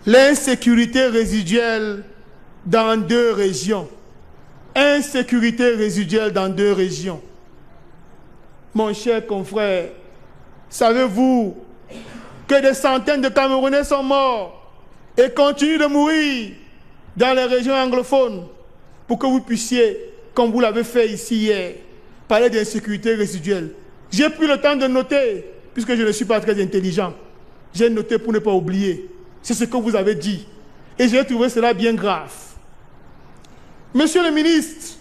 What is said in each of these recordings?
L'insécurité résiduelle dans 2 régions. Insécurité résiduelle dans 2 régions. Mon cher confrère, savez-vous que des centaines de Camerounais sont morts et continuent de mourir dans les régions anglophones pour que vous puissiez, comme vous l'avez fait ici hier, parler d'insécurité résiduelle. J'ai pris le temps de noter, puisque je ne suis pas très intelligent. J'ai noté pour ne pas oublier. C'est ce que vous avez dit. Et j'ai trouvé cela bien grave. Monsieur le ministre,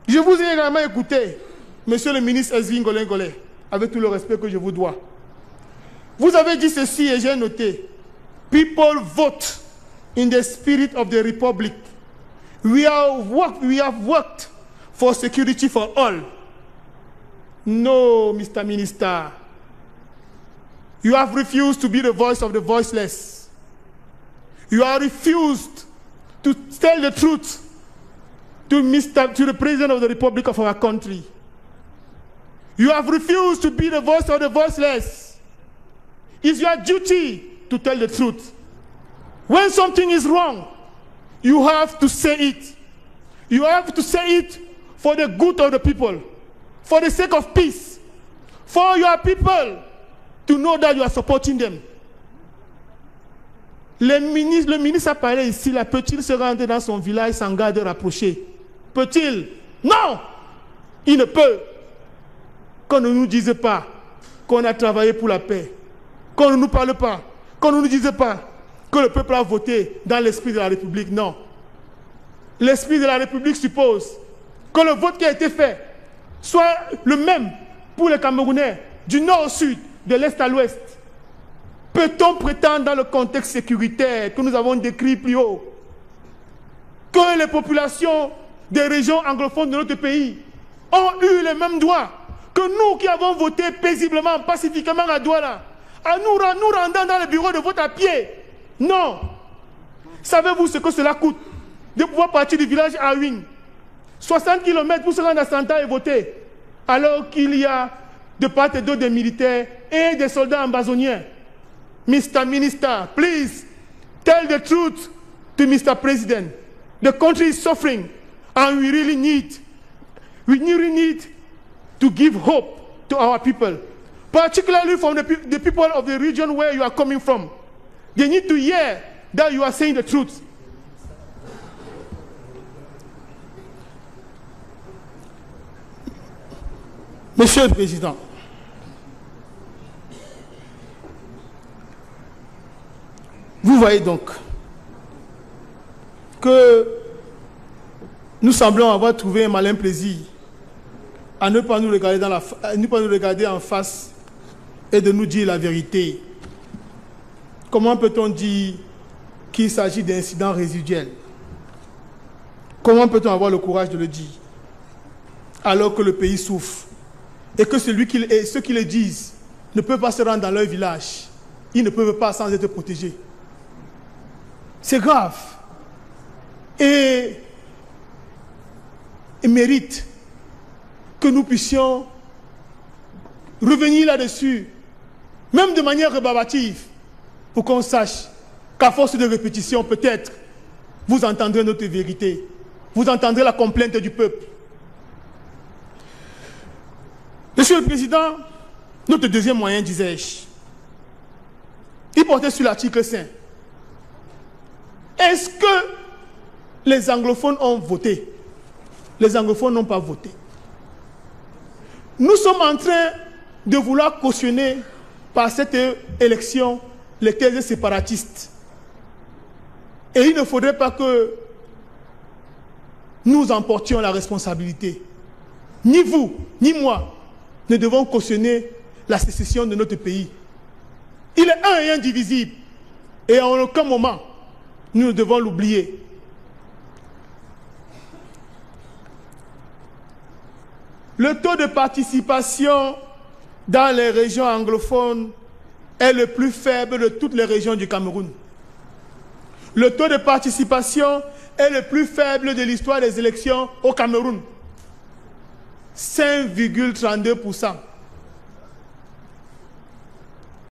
je vous ai également écouté, monsieur le ministre Ezvin Ngolengole, avec tout le respect que je vous dois. Vous avez dit ceci et j'ai noté. People vote in the spirit of the republic. We have worked for security for all. No, Mr. Minister. You have refused to be the voice of the voiceless. You have refused to tell the truth to the President of the Republic of our country. You have refused to be the voice of the voiceless. It's your duty to tell the truth. When something is wrong, you have to say it. You have to say it for the good of the people, for the sake of peace, for your people to know that you are supporting them. Le ministre a parlé ici, là, peut-il se rendre dans son village sans garde rapprochée? Peut-il? Non! Il ne peut. Qu'on ne nous dise pas qu'on a travaillé pour la paix. Qu'on ne nous parle pas. Qu'on ne nous dise pas que le peuple a voté dans l'esprit de la République. Non. L'esprit de la République suppose que le vote qui a été fait soit le même pour les Camerounais du nord au sud, de l'est à l'ouest. Peut-on prétendre dans le contexte sécuritaire que nous avons décrit plus haut que les populations des régions anglophones de notre pays ont eu les mêmes droits que nous qui avons voté paisiblement, pacifiquement à Douala, à nous rendant dans le bureau de vote à pied? Non. Savez-vous ce que cela coûte de pouvoir partir du village à Wing, 60 km pour se rendre à Santa et voter, alors qu'il y a de part et d'autre des militaires et des soldats ambazoniens? Mr. Minister, please tell the truth to Mr. President. The country is suffering and we really need to give hope to our people, particularly from the people of the region where you are coming from. They need to hear that you are saying the truth. Monsieur le Président, vous voyez donc que nous semblons avoir trouvé un malin plaisir à ne pas nous regarder en face et de nous dire la vérité. Comment peut-on dire qu'il s'agit d'incidents résiduels? Comment peut-on avoir le courage de le dire alors que le pays souffre et que ceux qui le disent ne peuvent pas se rendre dans leur village? Ils ne peuvent pas sans être protégés. C'est grave et mérite que nous puissions revenir là-dessus, même de manière rébarbative, pour qu'on sache qu'à force de répétition, peut-être, vous entendrez notre vérité, vous entendrez la complainte du peuple. Monsieur le Président, notre deuxième moyen, disais-je, il portait sur l'article 5. Est-ce que les anglophones ont voté? Les anglophones n'ont pas voté. Nous sommes en train de vouloir cautionner par cette élection les thèses séparatistes. Et il ne faudrait pas que nous emportions la responsabilité. Ni vous, ni moi ne devons cautionner la sécession de notre pays. Il est un et indivisible. Et en aucun moment, nous ne devons l'oublier. Le taux de participation dans les régions anglophones est le plus faible de toutes les régions du Cameroun. Le taux de participation est le plus faible de l'histoire des élections au Cameroun. 5,32%.